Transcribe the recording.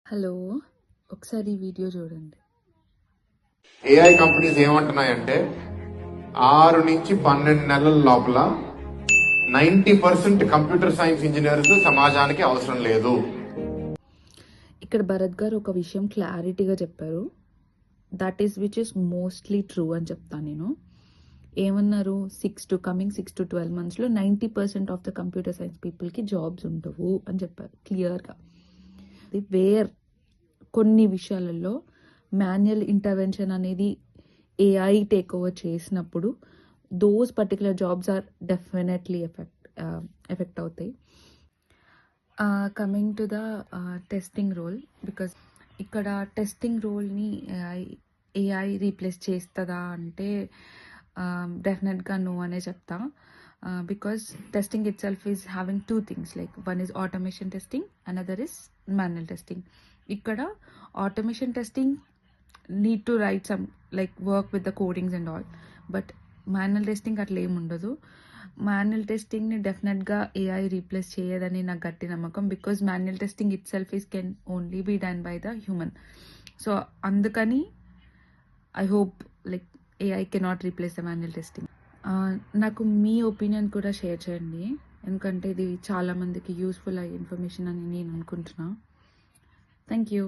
Hello, ఒకసారి ఈ video చూడండి. ఏఐ కంపెనీస్ ఏమంటున్నాయంటే 6 నుంచి 12 నెలల లోపల 90% కంప్యూటర్ సైన్స్ ఇంజనీర్స్ సమాజానికి అవసరం లేదు. ఇక్కడ భరత్ గారు ఒక విషయం క్లారిటీగా చెప్పారు. That is which is mostly true అని చెప్తాను నేను. ఏమన్నారు, 6 to 12 monthsలో 90% ఆఫ్ ద కంప్యూటర్ సైన్స్ పీపుల్కి జాబ్స్ ఉండవు అని చెప్పారు క్లియర్గా. వేర్ కొన్ని విషయాలలో మాన్యువల్ ఇంటర్వెన్షన్ అనేది ఏఐ టేక్ ఓవర్ చేసినప్పుడు those particular jobs are definitely affect అవుతాయి. Coming to the testing role, because ఇక్కడ టెస్టింగ్ రోల్ని ఏఐ రీప్లేస్ చేస్తుందా అంటే డెఫినెట్గా నో అనే చెప్తా. Because testing itself is having 2 things, like one is automation testing, another is manual testing. ఇక్కడ automation testing need to write some like work with the codings and all, but manual testing అట్లా ఏమి ఉండదు. Manual టెస్టింగ్ని డెఫినెట్గా AI replace చేయదని నాకు గట్టి నమ్మకం. Because manual testing itself is can only be done by the human. So అందుకని I hope like AI cannot replace the manual testing. నాకు మీ ఒపీనియన్ కూడా షేర్ చేయండి, ఎందుకంటే ఇది చాలామందికి యూస్ఫుల్ అయ్యే ఇన్ఫర్మేషన్ అని నేను అనుకుంటున్నా. Thank you.